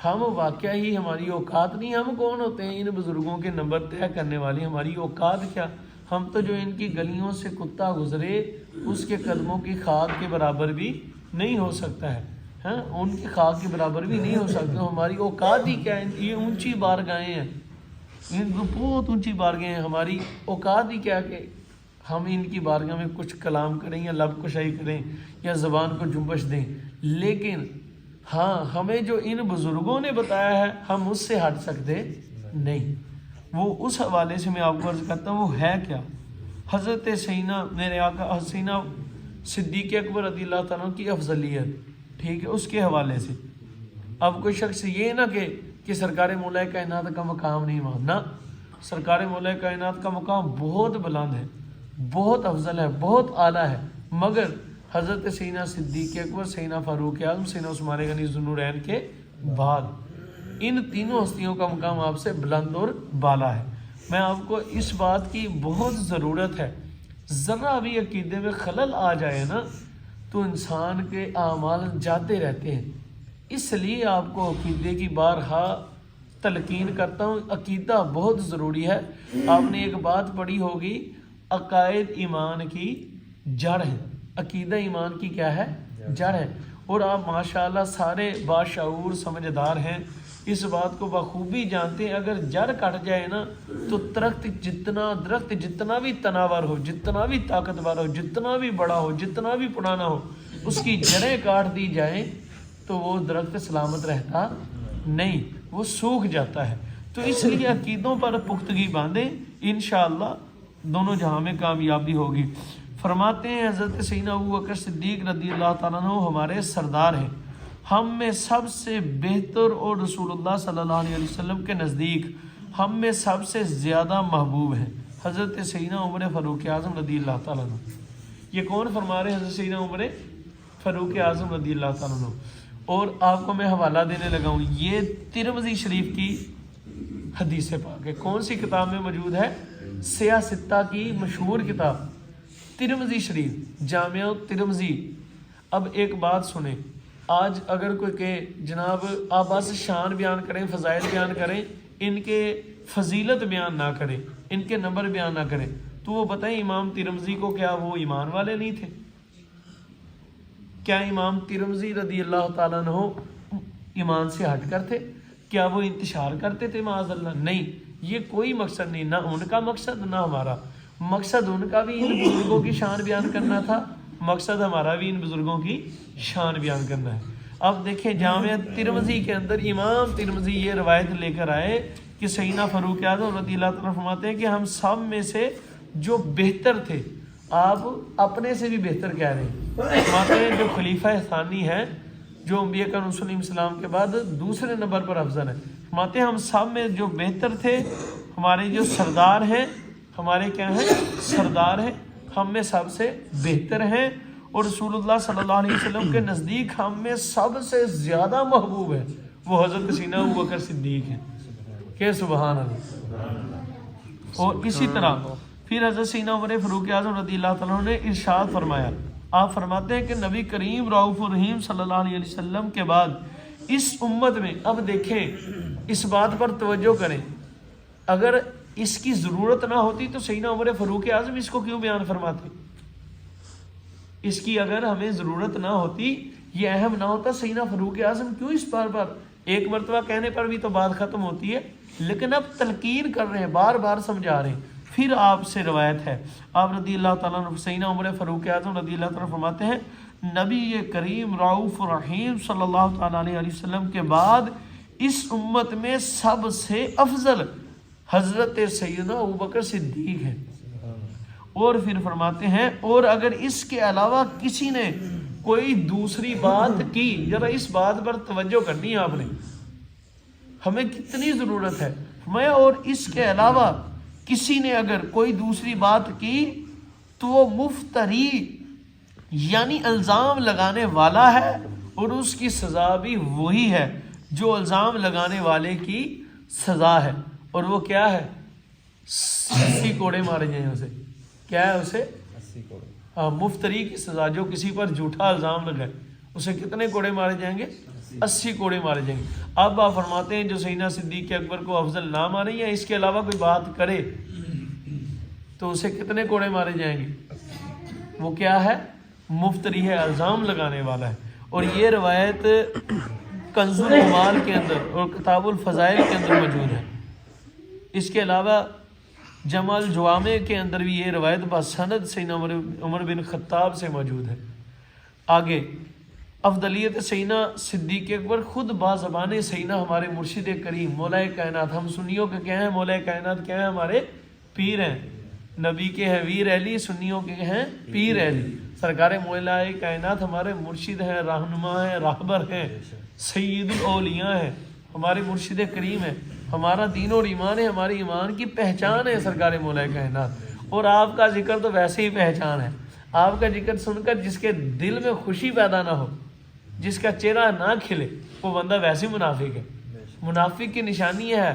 ہم واقعہ ہی ہماری اوقات نہیں، ہم کون ہوتے ہیں ان بزرگوں کے نمبر طے کرنے والے؟ ہماری اوقات کیا؟ ہم تو جو ان کی گلیوں سے کتا گزرے اس کے قدموں کی خاک کے برابر بھی نہیں ہو سکتا ہے، ہاں ان کی خاک کے برابر بھی نہیں ہو سکتا۔ ہماری اوقات ہی کیا ہے؟ یہ اونچی بارگاہیں ہیں، ان کو بہت اونچی بارگاہیں ہیں، ہماری اوقات ہی کیا کہ ہم ان کی بارگاہ میں کچھ کلام کریں یا لب کشائی کریں یا زبان کو جنبش دیں۔ لیکن ہاں ہمیں جو ان بزرگوں نے بتایا ہے ہم اس سے ہٹ سکتے نہیں۔ وہ اس حوالے سے میں آپ کو عرض کرتا ہوں وہ ہے کیا؟ حضرت سیدنا میرے آقا سیدنا صدیق اکبر رضی اللہ تعالیٰ کی افضلیت، ٹھیک ہے، اس کے حوالے سے۔ اب کوئی شخص یہ نہ کہ سرکار مولا کائنات کا مقام نہیں ماننا، سرکار مولا کائنات کا مقام بہت بلند ہے، بہت افضل ہے، بہت اعلیٰ ہے، مگر حضرت سیدنا صدیق اکبر، سیدنا فاروق اعظم، سیدنا عثمان غنی ذو النورین کے بعد ان تینوں ہستیوں کا مقام آپ سے بلند اور بالا ہے۔ میں آپ کو اس بات کی بہت ضرورت ہے، ذرا بھی عقیدے میں خلل آ جائے نا تو انسان کے اعمال جاتے رہتے ہیں۔ اس لیے آپ کو عقیدے کی بارہا تلقین کرتا ہوں، عقیدہ بہت ضروری ہے۔ آپ نے ایک بات پڑھی ہوگی، عقائد ایمان کی جڑ ہے، عقیدہ ایمان کی کیا ہے؟ جڑ ہے۔ اور آپ ماشاءاللہ سارے باشعور سمجھدار ہیں، اس بات کو بخوبی جانتے ہیں اگر جڑ کٹ جائے نا تو درخت جتنا بھی تناور ہو، جتنا بھی طاقتور ہو، جتنا بھی بڑا ہو، جتنا بھی پرانا ہو، اس کی جڑیں کاٹ دی جائیں تو وہ درخت سلامت رہتا نہیں، وہ سوکھ جاتا ہے۔ تو اس لیے عقیدوں پر پختگی باندھیں، انشاءاللہ دونوں جہاں میں کامیابی ہوگی۔ فرماتے ہیں حضرت سیدنا ابوبکر صدیق رضی اللہ تعالیٰ عنہ ہمارے سردار ہیں، ہم میں سب سے بہتر اور رسول اللہ صلی اللہ علیہ وسلم کے نزدیک ہم میں سب سے زیادہ محبوب ہیں حضرت سیدنا عمر فاروق اعظم رضی اللہ تعالیٰ عنہ۔ یہ کون فرما رہے ہیں؟ حضرت سیدنا عمر فاروق اعظم رضی اللہ تعالیٰ عنہ۔ اور آپ کو میں حوالہ دینے لگا ہوں، یہ ترمذی شریف کی حدیث پاک ہے۔ کون سی کتاب میں موجود ہے؟ سیاہ ستہ کی مشہور کتاب ترمذی شریف، جامع ترمذی۔ اب ایک بات سنیں، آج اگر کوئی کہ جناب آپ بس شان بیان کریں، فضائل بیان کریں، ان کے فضیلت بیان نہ کریں، ان کے نمبر بیان نہ کریں، تو وہ بتائیں امام ترمذی کو کیا وہ ایمان والے نہیں تھے؟ کیا امام ترمذی رضی اللہ تعالیٰ عنہ ایمان سے ہٹ کر تھے؟ کیا وہ انتشار کرتے تھے؟ معاذ اللہ نہیں، یہ کوئی مقصد نہیں، نہ ان کا مقصد نہ ہمارا مقصد۔ ان کا بھی ان بزرگوں کی شان بیان کرنا تھا، مقصد ہمارا بھی ان بزرگوں کی شان بیان کرنا ہے۔ اب دیکھیں جامع ترمذی کے اندر امام ترمذی یہ روایت لے کر آئے کہ سیدنا فاروق اعظم رضی اللہ تعالیٰ فرماتے ہیں کہ ہم سب میں سے جو بہتر تھے، آپ اپنے سے بھی بہتر کہہ رہے ہیں، فرماتے ہیں جو خلیفہ ثانی ہے، جو انبیاء کرام صلی اللہ علیہ وسلم کے بعد دوسرے نمبر پر افضل ہے، فرماتے ہیں ہم سب میں جو بہتر تھے، ہمارے جو سردار ہیں، ہمارے کیا ہیں؟ سردار ہیں، ہم میں سب سے بہتر ہیں، اور رسول اللہ صلی اللہ علیہ وسلم کے نزدیک ہم میں سب سے زیادہ محبوب ہے وہ حضرت سیدنا ابوبکر صدیق ہیں۔ کہ سبحان اللہ۔ اور اسی طرح پھر حضرت سیدنا عمر فاروق اعظم رضی اللہ تعالیٰ عنہ نے ارشاد فرمایا، آپ فرماتے ہیں کہ نبی کریم رؤوف الرحیم صلی اللہ علیہ وسلم کے بعد اس امت میں، اب دیکھیں اس بات پر توجہ کریں، اگر اس کی ضرورت نہ ہوتی تو سیدنا عمر فاروق اعظم اس کو کیوں بیان فرماتے؟ اس کی اگر ہمیں ضرورت نہ ہوتی، یہ اہم نہ ہوتا، سیدنا فاروق اعظم کیوں اس بار بار؟ ایک مرتبہ کہنے پر بھی تو بات ختم ہوتی ہے، لیکن اب تلقین کر رہے ہیں، بار بار سمجھا رہے ہیں۔ پھر آپ سے روایت ہے، آپ رضی اللہ تعالیٰ عنہ سیدنا عمر فاروق اعظم رضی اللہ تعالیٰ فرماتے ہیں نبی کریم رؤوف الرحیم صلی اللہ تعالیٰ علیہ وسلم کے بعد اس امت میں سب سے افضل حضرت سیدنا ابوبکر صدیق ہیں۔ اور پھر فرماتے ہیں اور اگر اس کے علاوہ کسی نے کوئی دوسری بات کی، ذرا اس بات پر توجہ کرنی ہے آپ نے، ہمیں کتنی ضرورت ہے، میں اور اس کے علاوہ کسی نے اگر کوئی دوسری بات کی تو وہ مفتری یعنی الزام لگانے والا ہے، اور اس کی سزا بھی وہی ہے جو الزام لگانے والے کی سزا ہے، اور وہ کیا ہے؟ 80 کوڑے مارے جائیں اسے، کیا ہے اسے؟ 80 کوڑے۔ ہاں، مفتری کی سزا، جو کسی پر جھوٹا الزام لگائے اسے کتنے کوڑے مارے جائیں گے؟ 80 کوڑے مارے جائیں گے۔ اب آپ فرماتے ہیں جو سیدنا صدیق اکبر کو افضل نہ مانے یا اس کے علاوہ کوئی بات کرے تو اسے کتنے کوڑے مارے جائیں گے؟ وہ کیا ہے؟ مفتری ہے، الزام لگانے والا ہے۔ اور یہ روایت کنز العمال کے اندر اور کتاب الفضائل کے اندر موجود ہے۔ اس کے علاوہ جمع الجوامع کے اندر بھی یہ روایت بسند سیدنا عمر بن خطاب سے موجود ہے۔ آگے افضلیت سیدنا صدیق اکبر خود بازبان سیدنا ہمارے مرشد کریم مولا کائنات، ہم سنیوں کے کیا ہیں؟ مولا کائنات کیا ہیں؟ ہمارے پیر ہیں۔ نبی کے ہیں ویر اہلی، سنیوں کے ہیں پیر اہلی۔ سرکار مولا کائنات ہمارے مرشد ہیں، رہنما ہیں، راہبر ہیں، سید الاولیاء ہیں، ہمارے مرشد کریم ہیں۔ ہمارا دین اور ایمان ہے، ہماری ایمان کی پہچان ہے سرکار مولا کائنات۔ اور آپ کا ذکر تو ویسے ہی پہچان ہے۔ آپ کا ذکر سن کر جس کے دل میں خوشی پیدا نہ ہو، جس کا چہرہ نہ کھلے، وہ بندہ ویسے منافق ہے۔ منافق کی نشانی ہے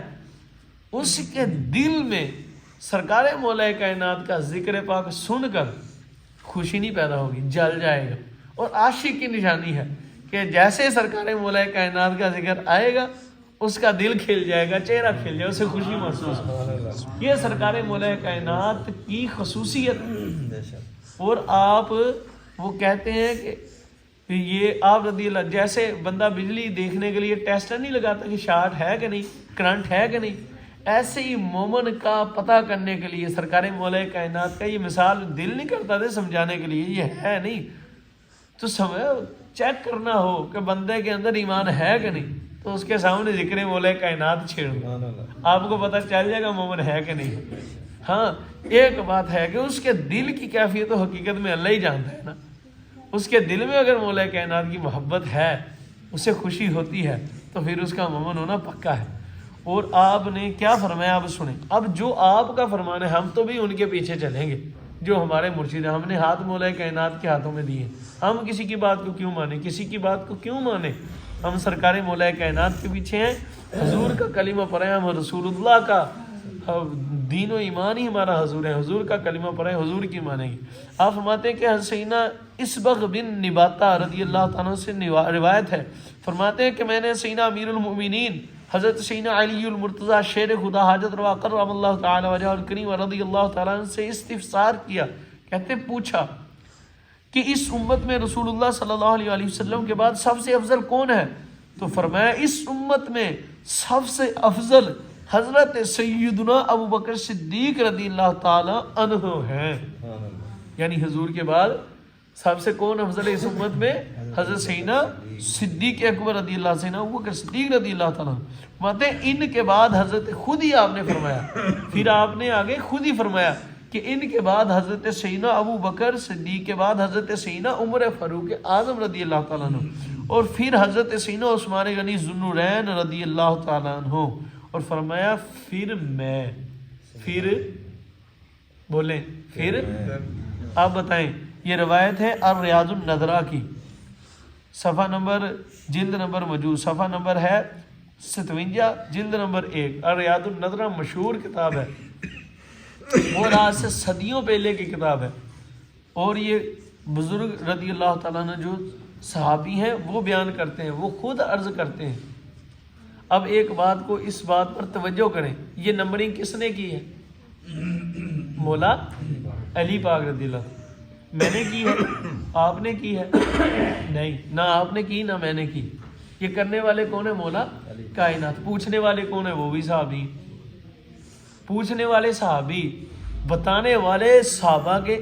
اس کے دل میں سرکار مولا کائنات کا ذکر پاک سن کر خوشی نہیں پیدا ہوگی، جل جائے گا۔ اور عاشق کی نشانی ہے کہ جیسے سرکار مولا کائنات کا ذکر آئے گا اس کا دل کھل جائے گا، چہرہ کھل جائے گا، اسے خوشی محسوس ہوگا۔ یہ سرکار مولا کائنات کی خصوصیت ہے۔ اور آپ وہ کہتے ہیں کہ یہ آپ رضی اللہ، جیسے بندہ بجلی دیکھنے کے لیے ٹیسٹر نہیں لگاتا کہ شارٹ ہے کہ نہیں، کرنٹ ہے کہ نہیں، ایسے ہی مومن کا پتہ کرنے کے لیے سرکار مولا کائنات کا یہ مثال دل نہیں کرتا تھے سمجھانے کے لیے، یہ ہے نہیں تو چیک کرنا ہو کہ بندے کے اندر ایمان ہے کہ نہیں، تو اس کے سامنے ذکر مولا کائنات چھیڑ دو، آپ کو پتہ چل جائے گا مومن ہے کہ نہیں۔ ہاں ایک بات ہے کہ اس کے دل کی کیفیت و حقیقت میں اللہ ہی جانتا ہے نا۔ اس کے دل میں اگر مولا کائنات کی محبت ہے، اسے خوشی ہوتی ہے، تو پھر اس کا مومن ہونا پکا ہے۔ اور آپ نے کیا فرمایا اب سنیں، اب جو آپ کا فرمان ہے ہم تو بھی ان کے پیچھے چلیں گے، جو ہمارے مرشد ہیں۔ ہم نے ہاتھ مولا کائنات کے ہاتھوں میں دیے، ہم کسی کی بات کو کیوں مانیں، کسی کی بات کو کیوں مانیں؟ ہم سرکار مولا کائنات کے پیچھے ہیں، حضور کا کلمہ پڑھیں، ہم رسول اللہ کا دین و ایمان ہی ہمارا حضور ہے، حضور کا کلمہ پڑھیں، حضور کی مانیں گے۔ آپ فرماتے ہیں کہ سیدنا اسبغ بن نباتہ رضی اللہ تعالیٰ سے روایت ہے، فرماتے ہیں کہ میں نے سیدنا امیر المؤمنین حضرت سیدنا علی المرتضیٰ شیر خدا حاجت روا کرم اللہ تعالی وجہ الکریم رضی اللہ تعالیٰ عنہ سے استفسار کیا، کہتے پوچھا کہ اس امت میں رسول اللہ صلی اللہ علیہ وسلم کے بعد سب سے افضل کون ہے؟ تو فرمایا اس امت میں سب سے افضل حضرت سیدنا ابو بکر صدیق رضی اللہ تعالی عنہ ہیں۔ یعنی حضور کے بعد سب سے کون افضل ہے اس امت میں؟ حضرت سیدنا صدیق اکبر رضی اللہ، سیدنا ابو بکر صدیق رضی اللہ تعالیٰ عنہ۔ ان کے بعد حضرت خود ہی آپ نے فرمایا، پھر آپ نے آگے خود ہی فرمایا کہ ان کے بعد حضرت سیدنا ابو بکر صدیق کے بعد حضرت سیدنا عمر فاروق اعظم رضی اللہ تعالیٰ عنہ، اور پھر حضرت سیدنا عثمان غنی ذو النورین رضی اللہ تعالیٰ عنہ، اور فرمایا پھر میں، پھر بولیں پھر آپ بتائیں۔ یہ روایت ہے الریاض النظرہ کی، صفحہ نمبر جلد نمبر موجود، صفحہ نمبر ہے 57 جلد نمبر 1۔ الریاض النظرہ مشہور کتاب ہے، وہ آج سے صدیوں پہلے کی کتاب ہے، اور یہ بزرگ رضی اللہ تعالیٰ عنہ جو صحابی ہیں وہ بیان کرتے ہیں، وہ خود عرض کرتے ہیں۔ اب ایک بات کو اس بات پر توجہ کریں، یہ نمبرنگ کس نے کی ہے؟ مولا علی پاک رضی اللہ۔ میں نے کی ہے؟ آپ نے کی ہے؟ نہیں، نہ آپ نے کی نہ میں نے کی۔ یہ کرنے والے کون ہیں؟ مولا کائنات۔ پوچھنے والے کون ہیں؟ وہ بھی صحابی۔ پوچھنے والے صحابی، بتانے والے صحابہ کے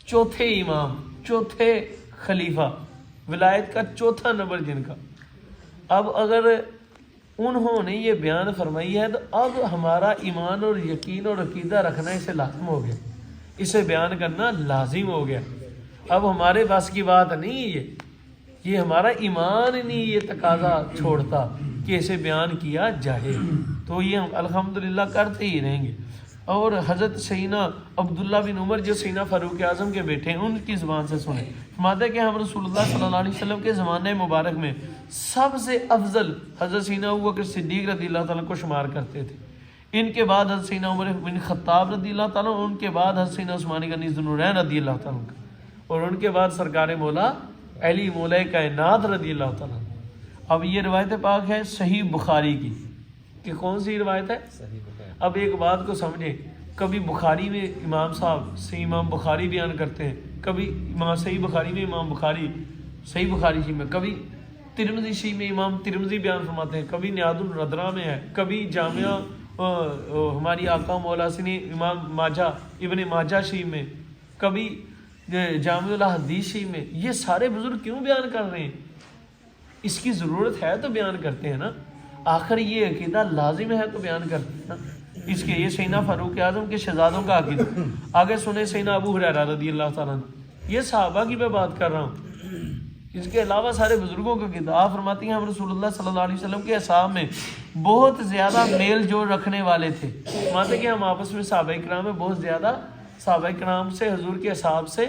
چوتھے امام، چوتھے خلیفہ، ولایت کا چوتھا نمبر جن کا۔ اب اگر انہوں نے یہ بیان فرمائی ہے تو اب ہمارا ایمان اور یقین اور عقیدہ رکھنا اسے لازم ہو گیا، اسے بیان کرنا لازم ہو گیا۔ اب ہمارے پاس کی بات نہیں، یہ ہمارا ایمان نہیں یہ تقاضا چھوڑتا کہ اسے بیان کیا جائے، تو یہ ہم الحمدللہ کرتے ہی رہیں گے۔ اور حضرت سیدنا عبداللہ بن عمر جو سیدنا فاروق اعظم کے بیٹے ہیں، ان کی زبان سے سنیں۔ فرماتے ہیں کہ ہم رسول اللہ صلی اللہ علیہ وسلم کے زمانے مبارک میں سب سے افضل حضرت سیدنا ابو بکر صدیق رضی اللہ تعالیٰ کو شمار کرتے تھے، ان کے بعد حضرت سیدنا عمر بن خطاب رضی اللہ تعالیٰ، ان کے بعد حضرت سیدنا عثمان غنی ذو النورین رضی اللہ تعالیٰ کا، اور ان کے بعد سرکار مولا علی مولا کائنات رضی اللہ تعالیٰ۔ اب یہ روایت پاک ہے صحیح بخاری کی، کہ کون سی روایت ہے؟ صحیح بخاری۔ اب ایک بات کو سمجھیں، کبھی بخاری میں امام صاحب صحیح امام بخاری بیان کرتے ہیں، کبھی امام صحیح بخاری میں امام بخاری صحیح بخاری شی میں، کبھی ترمذی شی میں امام ترمذی بیان فرماتے ہیں، کبھی نیاد الردرا میں ہے، کبھی جامعہ ہماری آقا مولا سنی امام ماجہ ابن ماجہ شی میں، کبھی جامع الحدیث شی میں۔ یہ سارے بزرگ کیوں بیان کر رہے ہیں؟ اس کی ضرورت ہے تو بیان کرتے ہیں نا، آخر یہ عقیدہ لازم ہے تو بیان کرتے ہیں نا۔ اس کے یہ سیدنا فاروق اعظم کے شہزادوں کا عقیدہ، آگے سنیں سیدنا ابو ہریرہ رضی اللہ تعالیٰ عنہ، یہ صحابہ کی میں بات کر رہا ہوں، اس کے علاوہ سارے بزرگوں کا عقیدہ۔ آپ فرماتی ہیں ہم رسول اللہ صلی اللہ علیہ وسلم کے اصحاب میں بہت زیادہ میل جوڑ رکھنے والے تھے، فرماتے ہیں کہ ہم آپس میں صحابہ کرام میں بہت زیادہ، صحابہ کرام سے حضور کے اصحاب سے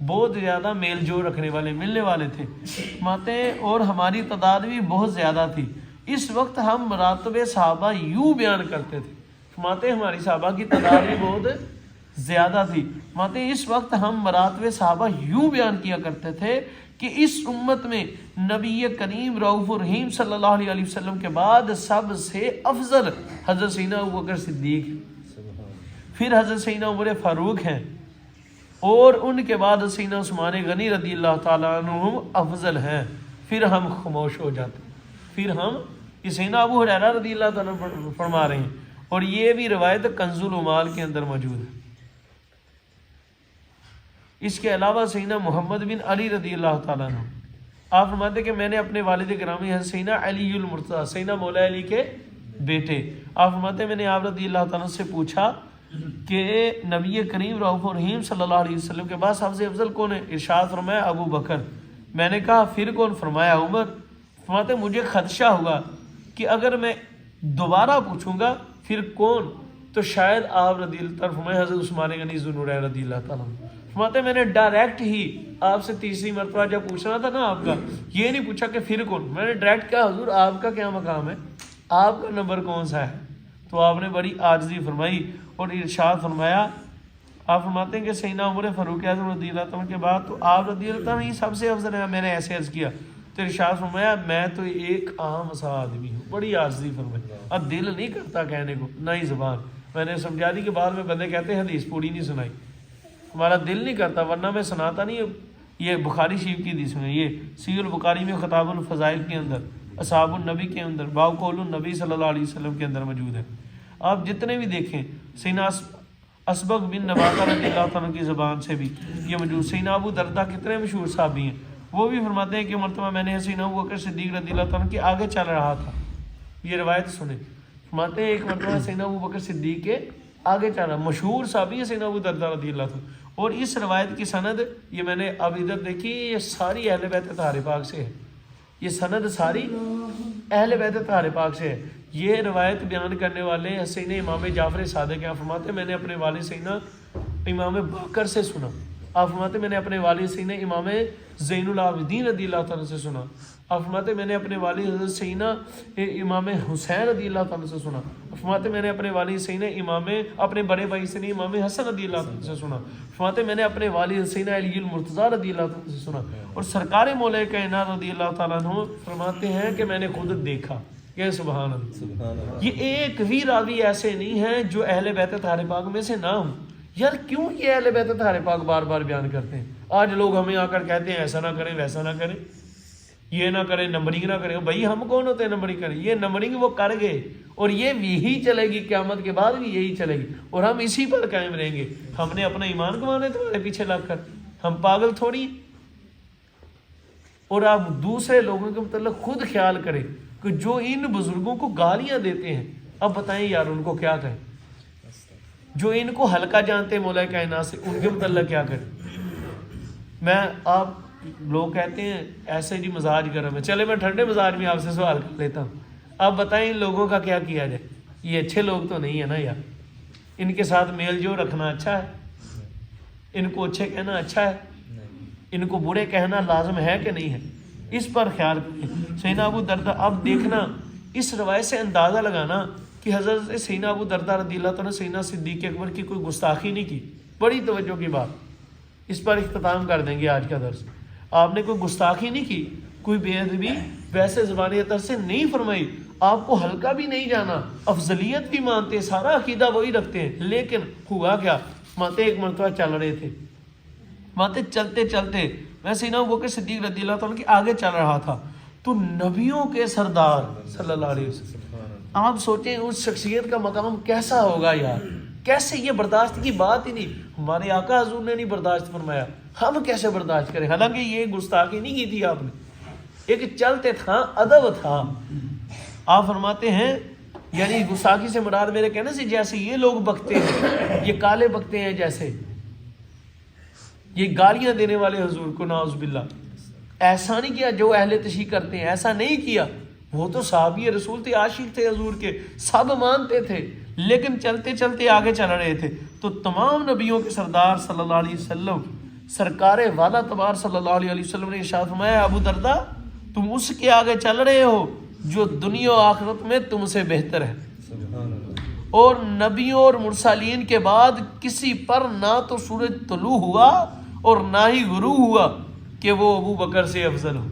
بہت زیادہ میل جوڑ رکھنے والے، ملنے والے تھے، فرماتے ہیں، اور ہماری تعداد بھی بہت زیادہ تھی۔ اس وقت ہم مراتب صحابہ یوں بیان کرتے تھے، فرماتے ہیں ہماری صحابہ کی تعداد بھی بہت زیادہ تھی، فرماتے ہیں اس وقت ہم مراتب صحابہ یوں بیان کیا کرتے تھے کہ اس امت میں نبی کریم رؤوف الرحیم صلی اللہ علیہ وسلم کے بعد سب سے افضل حضرت سیدنا ابوبکر صدیق ہیں، پھر حضرت سیدنا عمر فاروق ہیں، اور ان کے بعد سیدنا عثمان غنی رضی اللہ تعالیٰ عنہ افضل ہیں۔ پھر ہم خاموش ہو جاتے ہیں، پھر ہم، یہ سیدنا ابو ہریرہ رضی اللہ تعالیٰ عنہ فرما رہے ہیں، اور یہ بھی روایت کنز العمال کے اندر موجود ہے۔ اس کے علاوہ سیدنا محمد بن علی رضی اللہ تعالیٰ عنہ، آپ فرماتے ہیں کہ میں نے اپنے والد گرامی حضرت سیدنا علی المرتضیٰ، سیدنا مولا علی کے بیٹے، آپ فرماتے ہیں میں نے آپ رضی اللہ تعالیٰ سے پوچھا کہ نبی کریم رؤوف الرحیم صلی اللہ علیہ وسلم کے بعد سب سے افضل کون ہے؟ ارشاد فرمایا ابو بکر۔ میں نے کہا پھر کون؟ فرمایا عمر۔ فرماتے ہیں مجھے خدشہ ہوگا کہ اگر میں دوبارہ پوچھوں گا پھر کون، تو شاید آپ رضی اللہ تعالیٰ فرمائے حضرت عثمان غنی ذو النورین رضی اللہ تعالیٰ عنہ۔ فرماتے ہیں میں نے ڈائریکٹ ہی آپ سے تیسری مرتبہ جب پوچھنا تھا نا آپ کا، یہ نہیں پوچھا کہ پھر کون، میں نے ڈائریکٹ کہا حضور آپ کا کیا مقام ہے، آپ کا نمبر کون سا ہے؟ تو آپ نے بڑی عاجزی فرمائی اور ارشاد فرمایا، آپ فرماتے ہیں کہ سیدنا عمر فاروق اعظم رضی اللہ عنہ کے بعد تو آپ رضی اللہ عنہ ہی سب سے افضل ہے۔ میں نے ایسے عرض کیا تو ارشاد فرمایا میں تو ایک عام سا آدمی ہوں، بڑی عاجزی فرمائی، اب دل نہیں کرتا کہنے کو، نہ ہی زبان۔ میں نے سمجھا دی کہ بعد میں بندے کہتے ہیں حدیث پوری نہیں سنائی، ہمارا دل نہیں کرتا، ورنہ میں سناتا نہیں۔ یہ بخاری شریف کی حدیث میں، یہ صحیح البخاری میں خطاب الفضائل کے اندر، اصحاب النبی کے اندر، باب قول النبی صلی اللہ علیہ وسلم کے اندر موجود ہے۔ آپ جتنے بھی دیکھیں، سیدنا اسبغ بن نباتہ رضی اللہ عنہ کی زبان سے بھی یہ موجود، سیدنا ابو دردہ کتنے مشہور صحابی ہیں، وہ بھی فرماتے ہیں کہ مرتبہ میں نے سیدنا ابوبکر صدیق رضی اللہ عنہ کے آگے چل رہا تھا، یہ روایت سنیں، فرماتے ہیں ایک مرتبہ سیدنا ابوبکر صدیق کے آگے چل رہا، مشہور صحابی ہے سیدنا ابو دردہ رضی اللہ عنہ۔ اور اس روایت کی سند، یہ میں نے اب ادھر دیکھی، یہ ساری اہل بیت طاہر پاک سے ہے، یہ سند ساری اہل بیت طاہر پاک سے ہے۔ یہ روایت بیان کرنے والے سیدنا امام جعفر صادق ہیں، فرماتے ہیں میں نے اپنے والد سیدنا امام باقر سے سنا، آپ فرماتے ہیں میں نے اپنے والد سیدنا امام زین العابدین رضی اللہ تعالیٰ سے سنا، آپ فرماتے ہیں میں نے اپنے والد حضرت سیدنا امام حسین رضی اللہ تعالیٰ سے سنا، فرماتے ہیں میں نے اپنے والد سیدنا امام، اپنے بڑے بھائی سیدنا امام حسن رضی اللہ تعالیٰ سے سنا، فرماتے ہیں میں نے اپنے والد سیدنا علی المرتضیٰ رضی اللہ تعالیٰ سے سنا، اور سرکار مولا کائنات رضی اللہ تعالیٰ عنہ فرماتے ہیں کہ میں نے خود دیکھا۔ کہ سبحان اللہ، یہ ایک بھی راوی ایسے نہیں ہیں جو اہل بیت طاہر پاک میں سے نہ ہوں۔ یار کیوں یہ اہل بیت طاہر پاک بار بار بیان کرتے ہیں؟ آج لوگ ہمیں آ کر کہتے ہیں ایسا نہ کریں، ویسا نہ کریں، یہ نہ کریں، نمبرنگ نہ کریں۔ بھائی ہم کون ہوتے ہیں نمبرنگ کریں؟ یہ نمبرنگ وہ کر گئے، اور یہ یہی چلے گی، قیامت کے بعد بھی یہی چلے گی، اور ہم اسی پر قائم رہیں گے۔ ہم نے اپنا ایمان گنوانا ہے تمہارے پیچھے لگ کر، ہم پاگل تھوڑی۔ اور آپ دوسرے لوگوں کے متعلق خود خیال کریں کہ جو ان بزرگوں کو گالیاں دیتے ہیں، اب بتائیں یار ان کو کیا کہیں؟ جو ان کو ہلکا جانتے ہیں مولا کائنات سے، ان کے متعلق کیا کریں؟ میں آپ لوگ کہتے ہیں ایسے جی مزاج گرم ہے، چلے میں ٹھنڈے مزاج میں آپ سے سوال کر لیتا ہوں، اب بتائیں ان لوگوں کا کیا کیا جائے؟ یہ اچھے لوگ تو نہیں ہے نا یار، ان کے ساتھ میل جول رکھنا اچھا ہے؟ ان کو اچھے کہنا اچھا ہے؟ ان کو برے کہنا لازم ہے کہ نہیں ہے؟ اس پر خیال کریں۔ سیدنا ابو دردہ، اب دیکھنا اس روایت سے اندازہ لگانا کہ حضرت سیدنا ابو دردہ رضی اللہ تعالیٰ سیدنا صدیق اکبر کی کوئی گستاخی نہیں کی۔ بڑی توجہ کی بات، اس پر اختتام کر دیں گے آج کا درس۔ آپ نے کوئی گستاخی نہیں کی، کوئی بے ادبی ویسے زبانی اطر سے نہیں فرمائی، آپ کو ہلکا بھی نہیں جانا، افضلیت بھی مانتے، سارا عقیدہ وہی رکھتے ہیں. لیکن ہوا کیا، ماتے ایک مرتبہ چل رہے تھے، ماتے چلتے چلتے ویسے ہی نا وہ کہ صدیق رضی اللہ تعالیٰ کی آگے چل رہا تھا، تو نبیوں کے سردار صلی اللہ علیہ وسلم، آپ سوچیں اس شخصیت کا مقام کیسا ہوگا یار، کیسے یہ برداشت کی بات ہی نہیں، ہمارے آقا حضور نے نہیں برداشت فرمایا، ہم کیسے برداشت کریں؟ حالانکہ یہ گستاخی نہیں کی تھی آپ نے، ایک چلتے تھا، ادب تھا. آپ فرماتے ہیں یعنی گستاخی سے مراد میرے کہنے سے جیسے یہ لوگ بکتے ہیں، یہ کالے بکتے ہیں، جیسے یہ گالیاں دینے والے حضور کو نعوذ باللہ، ایسا نہیں کیا جو اہل تشیع کرتے ہیں، ایسا نہیں کیا. وہ تو صحابی رسول تھے، عاشق تھے حضور کے، سب مانتے تھے، لیکن چلتے چلتے آگے چل رہے تھے. تو تمام نبیوں کے سردار صلی اللہ علیہ وسلم، سرکار والا تبار صلی اللہ علیہ وسلم نے ارشاد فرمایا، ابو درداء تم اس کے آگے چل رہے ہو جو دنیا و آخرت میں تم سے بہتر ہے، اور نبیوں اور مرسلین کے بعد کسی پر نہ تو سورج طلوع ہوا اور نہ ہی غروب ہوا کہ وہ ابو بکر سے افضل ہو.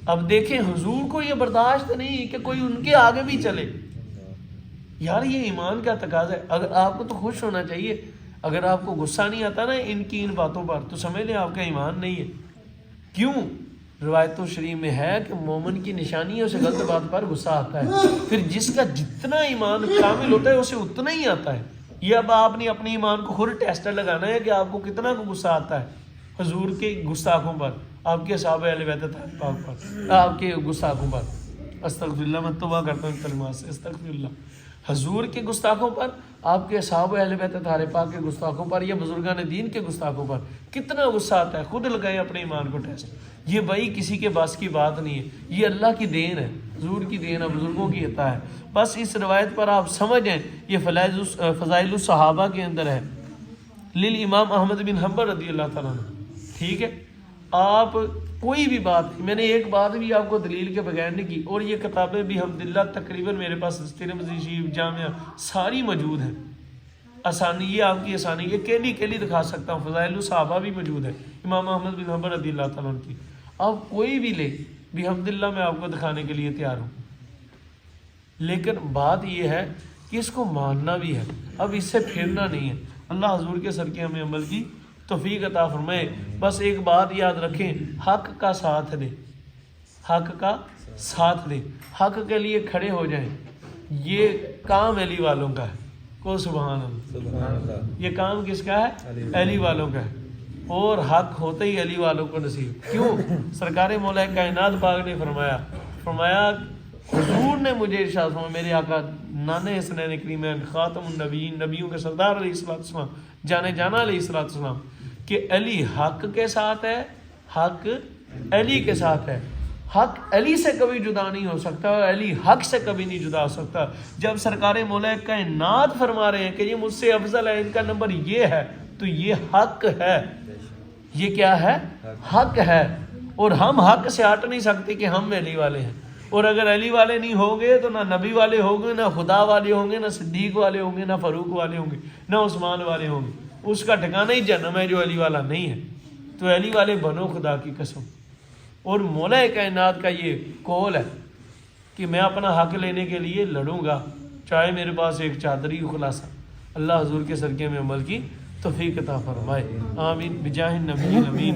اب دیکھیں حضور کو یہ برداشت نہیں کہ کوئی ان کے آگے بھی چلے. یار یہ ایمان کا تقاضا ہے. اگر آپ کو تو خوش ہونا چاہیے، اگر آپ کو غصہ نہیں آتا نا ان کی ان باتوں پر، تو سمجھ لیں آپ کا ایمان نہیں ہے. کیوں؟ روایت شریف میں ہے کہ مومن کی نشانی ہے اسے غلط بات پر غصہ آتا ہے. پھر جس کا جتنا ایمان کامل ہوتا ہے اسے اتنا ہی آتا ہے. یہ اب آپ نے اپنے ایمان کو خود ٹیسٹر لگانا ہے کہ آپ کو کتنا کو غصہ آتا ہے حضور کے گستاخوں پر، آپ کے صحابہ اہل بیت پاک پر، آپ کے گستاخوں پر. استغفر اللہ، میں توبہ کرتا ہوں کلمات سے، استغفر اللہ. حضور کے گستاخوں پر، آپ کے صحابہ اہل بیت طاہرہ پاک کے گستاخوں پر، یا بزرگان دین کے گستاخوں پر کتنا غصہ آتا ہے. خود لگائیں اپنے ایمان کو ٹیسٹ. یہ بھائی کسی کے بس کی بات نہیں ہے، یہ اللہ کی دین ہے، حضور کی دین ہے، بزرگوں کی عطا ہے. بس اس روایت پر آپ سمجھیں، یہ فضائل الصحابہ کے اندر ہے، للامام احمد بن حنبل رضی اللہ تعالیٰ عنہ. ٹھیک ہے، آپ کوئی بھی بات، میں نے ایک بات بھی آپ کو دلیل کے بغیر نہیں کی، اور یہ کتابیں بھی الحمدللہ تقریباً میرے پاس ترمذی شریف، جامعہ ساری موجود ہیں. آسانی، یہ آپ کی آسانی، یہ کیلی دکھا سکتا ہوں. فضائل الصحابہ بھی موجود ہے امام احمد بن حنبل رضی اللہ تعالیٰ عنہ کی. آپ کوئی بھی لے بھی الحمدللہ میں آپ کو دکھانے کے لیے تیار ہوں. لیکن بات یہ ہے کہ اس کو ماننا بھی ہے، اب اس سے پھرنا نہیں ہے. اللہ حضور کے صدقے ہمیں عمل کی توفیق عطا فرمائے. بس ایک بات یاد رکھیں، حق کا ساتھ دیں، حق کا ساتھ دیں، حق کے لیے کھڑے ہو جائیں. یہ کام علی والوں کا ہے. کو سبحان اللہ. یہ کام کس کا ہے؟ علی والوں کا ہے. اور حق ہوتے ہی علی والوں کو نصیب. کیوں؟ سرکار مولا کائنات پاک نے فرمایا حضور نے مجھے ارشاد فرمایا، میرے آقا نانے حسنین کریمین خاتم النبیین، نبیوں کے سردار علیہ السلام، جانے جانا علیہ السلام، کہ علی حق کے ساتھ ہے، حق علی کے ساتھ ہے. حق علی سے کبھی جدا نہیں ہو سکتا، علی حق سے کبھی نہیں جدا ہو سکتا. جب سرکار مولا کائنات فرما رہے ہیں کہ یہ مجھ سے افضل ہے، ان کا نمبر یہ ہے، تو یہ حق ہے. یہ کیا ہے؟ حق ہے. اور ہم حق سے ہٹ نہیں سکتے کہ ہم علی والے ہیں. اور اگر علی والے نہیں ہوں گے تو نہ نبی والے ہوں گے، نہ خدا والے ہوں گے، نہ صدیق والے ہوں گے، نہ فاروق والے ہوں گے، نہ عثمان والے ہوں گے. اس کا ٹھکانہ ہی جہنم ہے جو علی والا نہیں ہے. تو علی والے بنو خدا کی قسم. اور مولا کائنات کا یہ قول ہے کہ میں اپنا حق لینے کے لیے لڑوں گا، چاہے میرے پاس ایک چادری خلاصہ. اللہ حضور کے صدقے میں عمل کی توفیق عطا فرمائے. آمین بجاہ النبی الامین.